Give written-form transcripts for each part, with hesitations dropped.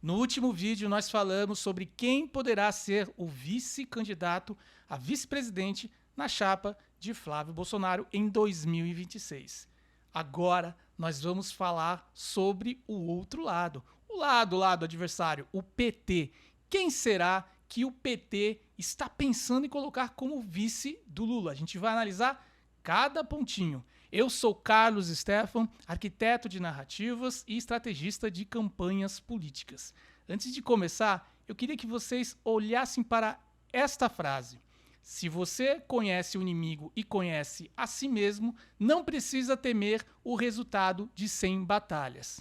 No último vídeo, nós falamos sobre quem poderá ser o vice-candidato a vice-presidente na chapa de Flávio Bolsonaro em 2026. Agora, nós vamos falar sobre o outro lado. O lado adversário, o PT. Quem será que o PT está pensando em colocar como vice do Lula? A gente vai analisar cada pontinho. Eu sou Carlos Stefan, arquiteto de narrativas e estrategista de campanhas políticas. Antes de começar, eu queria que vocês olhassem para esta frase. Se você conhece o inimigo e conhece a si mesmo, não precisa temer o resultado de 100 batalhas.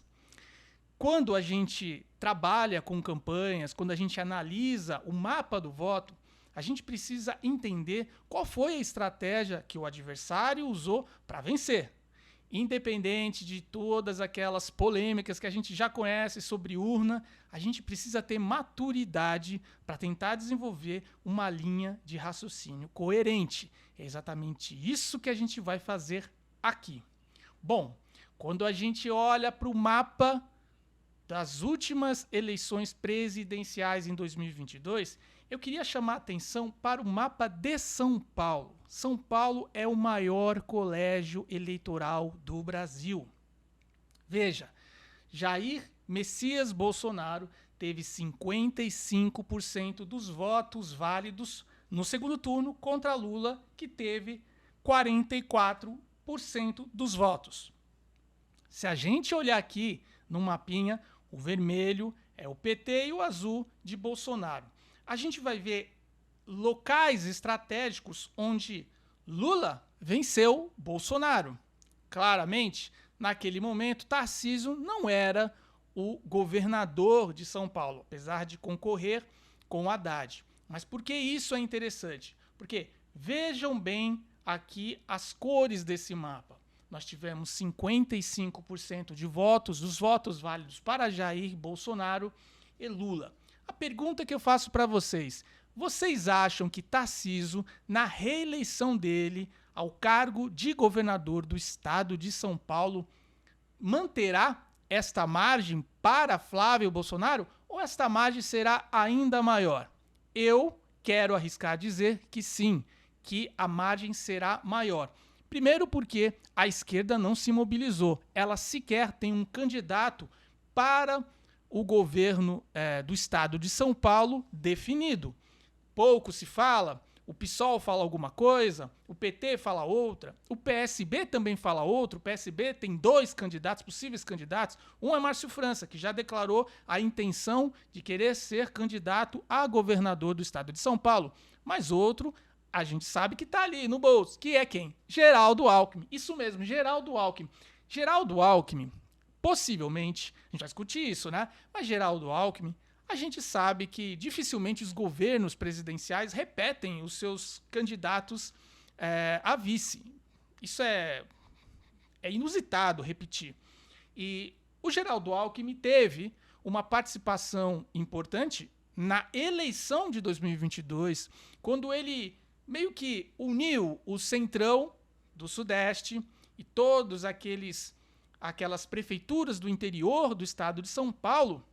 Quando a gente trabalha com campanhas, quando a gente analisa o mapa do voto, a gente precisa entender qual foi a estratégia que o adversário usou para vencer. Independente de todas aquelas polêmicas que a gente já conhece sobre urna, a gente precisa ter maturidade para tentar desenvolver uma linha de raciocínio coerente. É exatamente isso que a gente vai fazer aqui. Bom, quando a gente olha para o mapa das últimas eleições presidenciais em 2022, eu queria chamar a atenção para o mapa de São Paulo. São Paulo é o maior colégio eleitoral do Brasil. Veja, Jair Messias Bolsonaro teve 55% dos votos válidos no segundo turno contra Lula, que teve 44% dos votos. Se a gente olhar aqui no mapinha, o vermelho é o PT e o azul de Bolsonaro. A gente vai ver locais estratégicos onde Lula venceu Bolsonaro. Claramente, naquele momento, Tarcísio não era o governador de São Paulo, apesar de concorrer com Haddad. Mas por que isso é interessante? Porque vejam bem aqui as cores desse mapa. Nós tivemos 55% de votos, dos votos válidos para Jair Bolsonaro e Lula. A pergunta que eu faço para vocês: vocês acham que Tarcísio, na reeleição dele ao cargo de governador do estado de São Paulo, manterá esta margem para Flávio Bolsonaro ou esta margem será ainda maior? Eu quero arriscar dizer que sim, que a margem será maior. Primeiro porque a esquerda não se mobilizou. Ela sequer tem um candidato para o governo do estado de São Paulo definido. Pouco se fala, o PSOL fala alguma coisa, o PT fala outra, o PSB também fala outra. O PSB tem 2 candidatos, possíveis candidatos. Um é Márcio França, que já declarou a intenção de querer ser candidato a governador do estado de São Paulo. Mas outro, a gente sabe que está ali no bolso, que é quem? Geraldo Alckmin. Isso mesmo, Geraldo Alckmin. Geraldo Alckmin, possivelmente, a gente vai discutir isso, né? Mas Geraldo Alckmin, a gente sabe que dificilmente os governos presidenciais repetem os seus candidatos a vice. Isso é inusitado repetir. E o Geraldo Alckmin teve uma participação importante na eleição de 2022, quando ele meio que uniu o centrão do Sudeste e todas aquelas prefeituras do interior do estado de São Paulo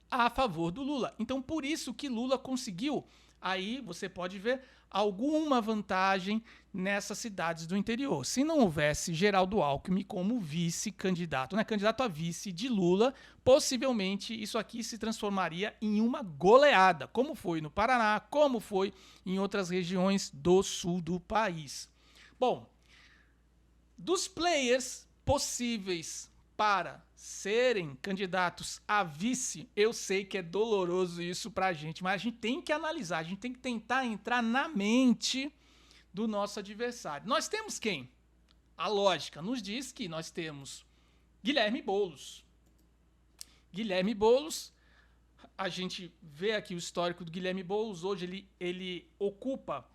a favor do Lula. Então, por isso que Lula conseguiu, aí você pode ver, alguma vantagem nessas cidades do interior. Se não houvesse Geraldo Alckmin como vice-candidato, né, candidato a vice de Lula, possivelmente isso aqui se transformaria em uma goleada, como foi no Paraná, como foi em outras regiões do sul do país. Bom, dos players possíveis para serem candidatos a vice, eu sei que é doloroso isso pra gente, mas a gente tem que analisar, a gente tem que tentar entrar na mente do nosso adversário. Nós temos quem? A lógica nos diz que nós temos Guilherme Boulos. Guilherme Boulos, a gente vê aqui o histórico do Guilherme Boulos, hoje ele ocupa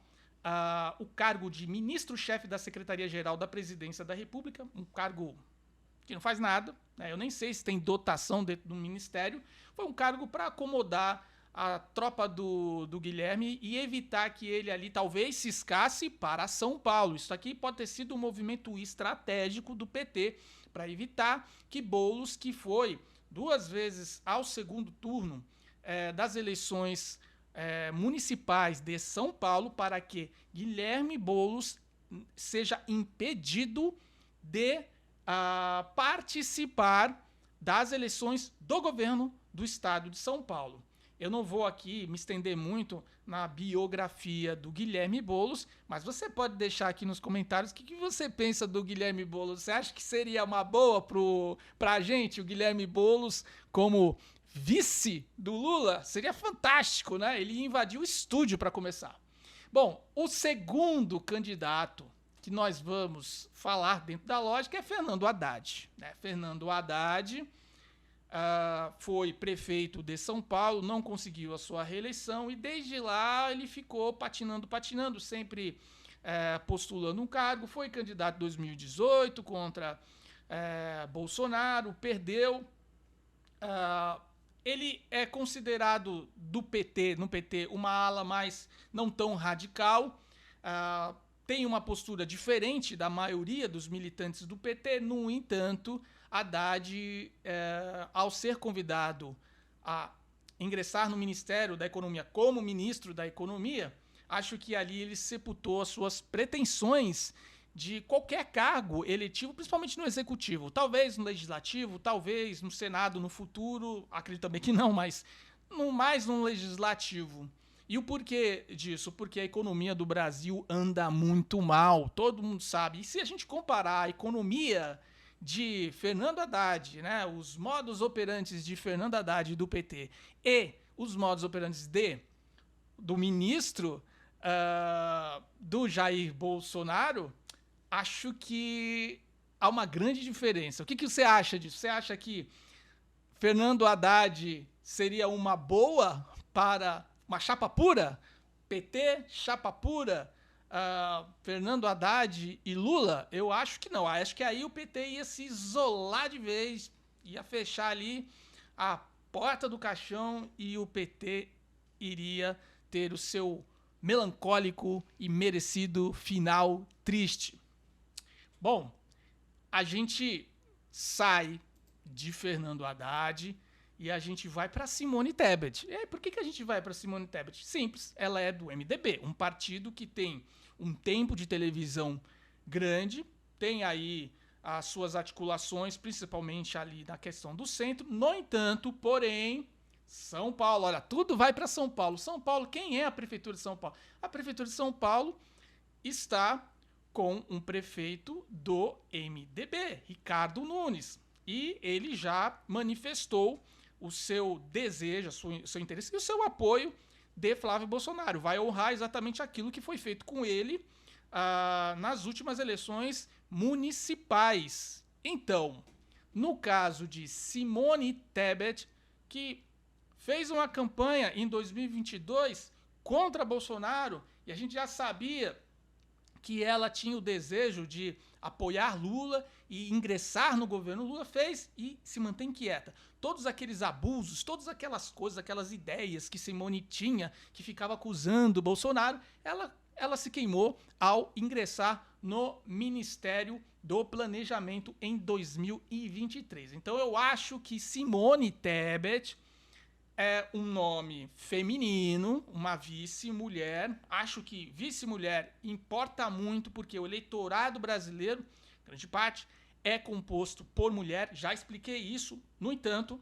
o cargo de ministro-chefe da Secretaria-Geral da Presidência da República, um cargo que não faz nada, né? Eu nem sei se tem dotação dentro do ministério. Foi um cargo para acomodar a tropa do Guilherme e evitar que ele ali talvez ciscasse para São Paulo. Isso aqui pode ter sido um movimento estratégico do PT para evitar que Boulos, que foi 2 vezes ao segundo turno das eleições municipais de São Paulo para que Guilherme Boulos seja impedido de participar das eleições do governo do estado de São Paulo. Eu não vou aqui me estender muito na biografia do Guilherme Boulos, mas você pode deixar aqui nos comentários o que você pensa do Guilherme Boulos. Você acha que seria uma boa pra gente o Guilherme Boulos como vice do Lula? Seria fantástico, né? Ele invadiu o estúdio para começar. Bom, o segundo candidato que nós vamos falar dentro da lógica é Fernando Haddad. Né? Fernando Haddad foi prefeito de São Paulo, não conseguiu a sua reeleição e desde lá ele ficou patinando, sempre postulando um cargo. Foi candidato em 2018 contra Bolsonaro, perdeu. Ele é considerado no PT, uma ala mais não tão radical. Tem uma postura diferente da maioria dos militantes do PT. No entanto, Haddad, ao ser convidado a ingressar no Ministério da Economia como ministro da Economia, acho que ali ele sepultou as suas pretensões de qualquer cargo eletivo, principalmente no Executivo. Talvez no Legislativo, talvez no Senado no futuro, acredito também que não, mas mais no Legislativo. E o porquê disso? Porque a economia do Brasil anda muito mal, todo mundo sabe. E se a gente comparar a economia de Fernando Haddad, né, os modos operantes de Fernando Haddad do PT e os modos operantes do ministro do Jair Bolsonaro, acho que há uma grande diferença. O que você acha disso? Você acha que Fernando Haddad seria uma boa para uma chapa pura? PT, chapa pura, Fernando Haddad e Lula? Eu acho que não. Acho que aí o PT ia se isolar de vez, ia fechar ali a porta do caixão e o PT iria ter o seu melancólico e merecido final triste. Bom, a gente sai de Fernando Haddad e a gente vai para Simone Tebet. E aí, por que a gente vai para Simone Tebet? Simples, ela é do MDB, um partido que tem um tempo de televisão grande, tem aí as suas articulações, principalmente ali na questão do centro. No entanto, porém, São Paulo, olha, tudo vai para São Paulo. São Paulo, quem é a Prefeitura de São Paulo? A Prefeitura de São Paulo está com um prefeito do MDB, Ricardo Nunes. E ele já manifestou o seu desejo, o seu interesse e o seu apoio de Flávio Bolsonaro. Vai honrar exatamente aquilo que foi feito com ele nas últimas eleições municipais. Então, no caso de Simone Tebet, que fez uma campanha em 2022 contra Bolsonaro, e a gente já sabia que ela tinha o desejo de apoiar Lula e ingressar no governo Lula, fez e se mantém quieta. Todos aqueles abusos, todas aquelas coisas, aquelas ideias que Simone tinha, que ficava acusando Bolsonaro, ela se queimou ao ingressar no Ministério do Planejamento em 2023. Então eu acho que Simone Tebet é um nome feminino, uma vice-mulher. Acho que vice-mulher importa muito porque o eleitorado brasileiro, grande parte, é composto por mulher. Já expliquei isso. No entanto,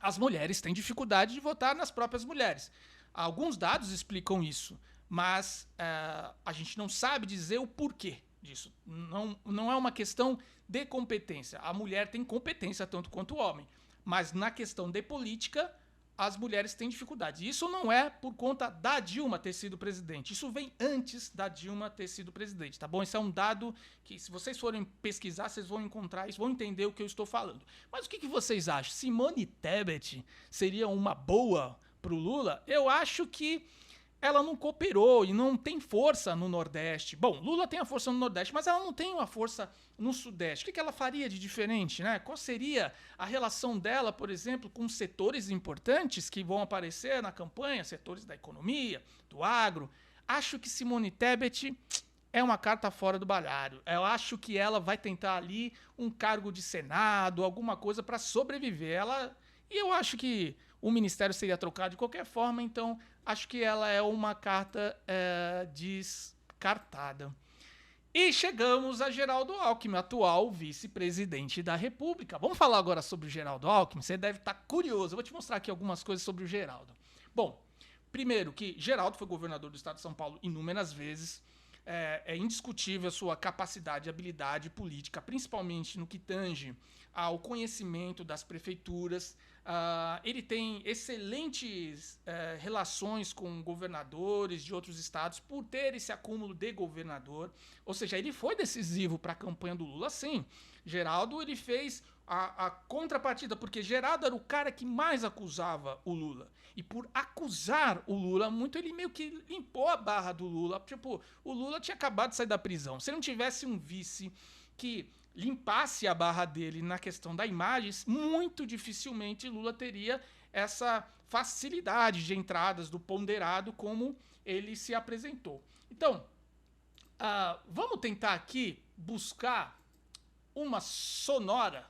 as mulheres têm dificuldade de votar nas próprias mulheres. Alguns dados explicam isso, mas a gente não sabe dizer o porquê disso. Não é uma questão de competência. A mulher tem competência tanto quanto o homem, mas na questão de política, as mulheres têm dificuldade. Isso não é por conta da Dilma ter sido presidente. Isso vem antes da Dilma ter sido presidente, tá bom? Esse é um dado que, se vocês forem pesquisar, vocês vão encontrar isso, vão entender o que eu estou falando. Mas o que vocês acham? Simone Tebet seria uma boa pro Lula? Eu acho que ela não cooperou e não tem força no Nordeste. Bom, Lula tem a força no Nordeste, mas ela não tem uma força no Sudeste. O que ela faria de diferente, né? Qual seria a relação dela, por exemplo, com setores importantes que vão aparecer na campanha, setores da economia, do agro? Acho que Simone Tebet é uma carta fora do baralho. Eu acho que ela vai tentar ali um cargo de Senado, alguma coisa para sobreviver. E eu acho que o ministério seria trocado de qualquer forma, então acho que ela é uma carta descartada. E chegamos a Geraldo Alckmin, atual vice-presidente da República. Vamos falar agora sobre o Geraldo Alckmin? Você deve estar curioso. Eu vou te mostrar aqui algumas coisas sobre o Geraldo. Bom, primeiro que Geraldo foi governador do estado de São Paulo inúmeras vezes. É indiscutível a sua capacidade e habilidade política, principalmente no que tange ao conhecimento das prefeituras. Ele tem excelentes relações com governadores de outros estados por ter esse acúmulo de governador. Ou seja, ele foi decisivo para a campanha do Lula, sim. Geraldo, ele fez a contrapartida, porque Geraldo era o cara que mais acusava o Lula. E por acusar o Lula muito, ele meio que limpou a barra do Lula. Tipo, o Lula tinha acabado de sair da prisão. Se não tivesse um vice que limpasse a barra dele na questão da imagem, muito dificilmente Lula teria essa facilidade de entradas do ponderado como ele se apresentou. Então, vamos tentar aqui buscar uma sonora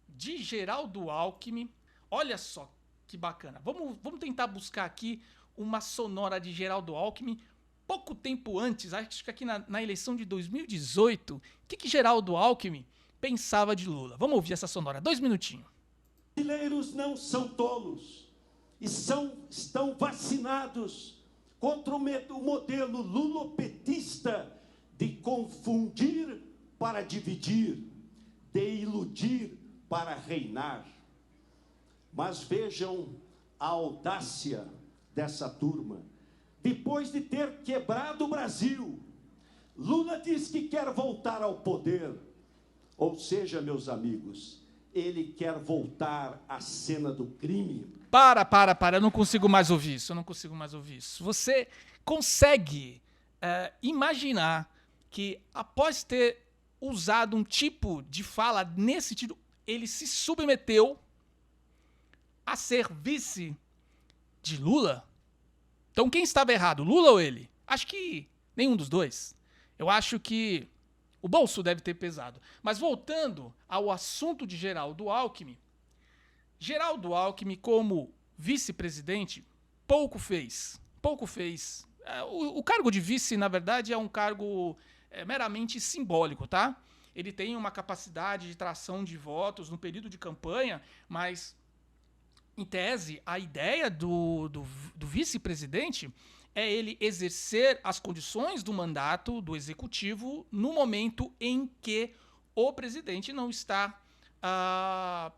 de Geraldo Alckmin. Olha só que bacana. Vamos tentar buscar aqui uma sonora de Geraldo Alckmin pouco tempo antes, acho que aqui na eleição de 2018, o que Geraldo Alckmin pensava de Lula? Vamos ouvir essa sonora, 2 minutinhos. Os brasileiros não são tolos e estão vacinados contra o modelo lulopetista de confundir para dividir, de iludir para reinar. Mas vejam a audácia dessa turma. Depois de ter quebrado o Brasil, Lula diz que quer voltar ao poder. Ou seja, meus amigos, ele quer voltar à cena do crime. Para, eu não consigo mais ouvir isso, Você consegue imaginar que após ter usado um tipo de fala nesse sentido, ele se submeteu a ser vice de Lula? Então quem estava errado, Lula ou ele? Acho que nenhum dos dois. Eu acho que o bolso deve ter pesado. Mas voltando ao assunto de Geraldo Alckmin, como vice-presidente, pouco fez. O cargo de vice, na verdade, é um cargo meramente simbólico, tá? Ele tem uma capacidade de tração de votos no período de campanha, mas em tese, a ideia do vice-presidente é ele exercer as condições do mandato do executivo no momento em que o presidente não está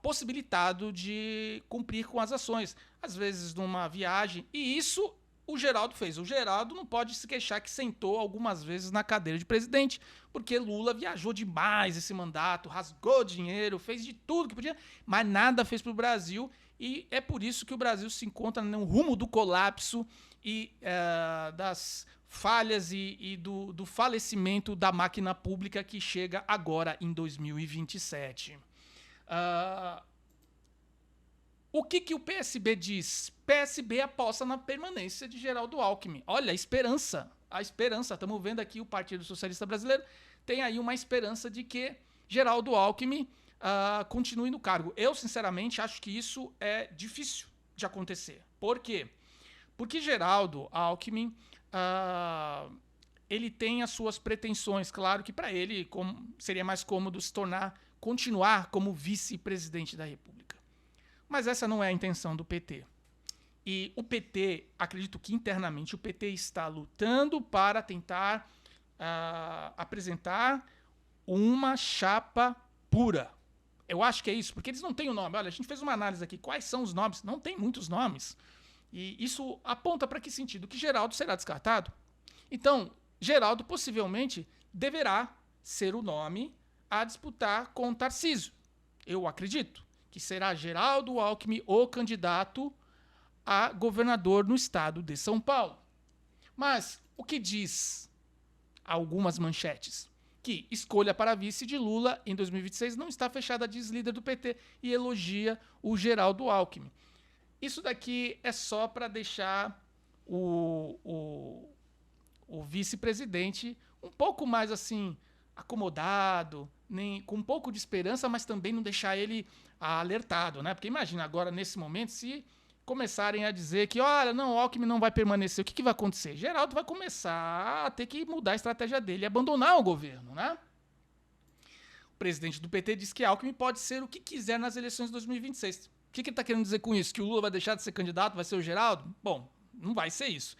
possibilitado de cumprir com as ações. Às vezes numa viagem, e isso o Geraldo fez. O Geraldo não pode se queixar que sentou algumas vezes na cadeira de presidente, porque Lula viajou demais esse mandato, rasgou dinheiro, fez de tudo que podia, mas nada fez para o Brasil. E é por isso que o Brasil se encontra no rumo do colapso e das falhas e do falecimento da máquina pública que chega agora em 2027. O que o PSB diz? PSB aposta na permanência de Geraldo Alckmin. Olha, a esperança. Estamos vendo aqui o Partido Socialista Brasileiro tem aí uma esperança de que Geraldo Alckmin continue no cargo. Eu, sinceramente, acho que isso é difícil de acontecer. Por quê? Porque Geraldo Alckmin ele tem as suas pretensões. Claro que para ele seria mais cômodo continuar como vice-presidente da República. Mas essa não é a intenção do PT. E o PT, acredito que internamente, o PT está lutando para tentar apresentar uma chapa pura. Eu acho que é isso, porque eles não têm o nome. Olha, a gente fez uma análise aqui. Quais são os nomes? Não tem muitos nomes. E isso aponta para que sentido? Que Geraldo será descartado. Então, Geraldo possivelmente deverá ser o nome a disputar com Tarcísio. Eu acredito que será Geraldo Alckmin o candidato a governador no estado de São Paulo. Mas o que diz algumas manchetes? Que escolha para vice de Lula em 2026 não está fechada, diz líder do PT, e elogia o Geraldo Alckmin. Isso daqui é só para deixar o o vice-presidente um pouco mais assim, acomodado, com um pouco de esperança, mas também não deixar ele alertado, né? Porque imagina agora, nesse momento, se começarem a dizer que, olha, não, o Alckmin não vai permanecer, o que vai acontecer? Geraldo vai começar a ter que mudar a estratégia dele e abandonar o governo, né? O presidente do PT disse que Alckmin pode ser o que quiser nas eleições de 2026. O que ele está querendo dizer com isso? Que o Lula vai deixar de ser candidato, vai ser o Geraldo? Bom, não vai ser isso.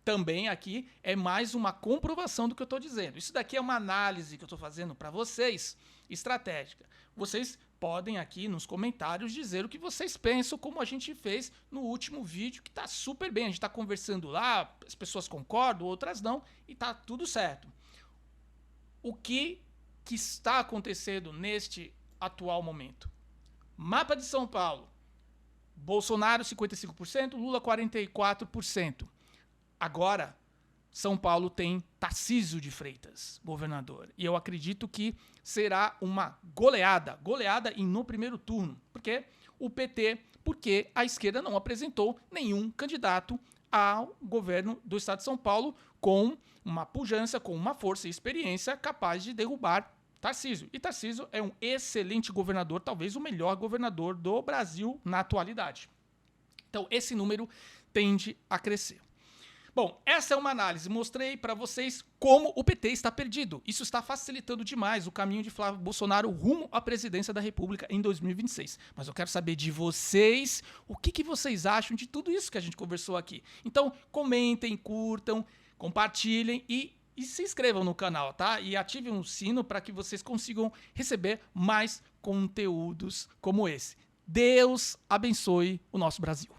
Também aqui é mais uma comprovação do que eu estou dizendo. Isso daqui é uma análise que eu estou fazendo para vocês, estratégica. Vocês podem aqui nos comentários dizer o que vocês pensam, como a gente fez no último vídeo, que está super bem. A gente está conversando lá, as pessoas concordam, outras não, e está tudo certo. O que está acontecendo neste atual momento? Mapa de São Paulo. Bolsonaro 55%, Lula 44%. Agora, São Paulo tem Tarcísio de Freitas, governador. E eu acredito que será uma goleada no primeiro turno. Porque a esquerda não apresentou nenhum candidato ao governo do estado de São Paulo com uma pujança, com uma força e experiência capaz de derrubar Tarcísio. E Tarcísio é um excelente governador, talvez o melhor governador do Brasil na atualidade. Então, esse número tende a crescer. Bom, essa é uma análise. Mostrei para vocês como o PT está perdido. Isso está facilitando demais o caminho de Flávio Bolsonaro rumo à presidência da República em 2026. Mas eu quero saber de vocês o que vocês acham de tudo isso que a gente conversou aqui. Então, comentem, curtam, compartilhem e se inscrevam no canal, tá? E ativem o sino para que vocês consigam receber mais conteúdos como esse. Deus abençoe o nosso Brasil.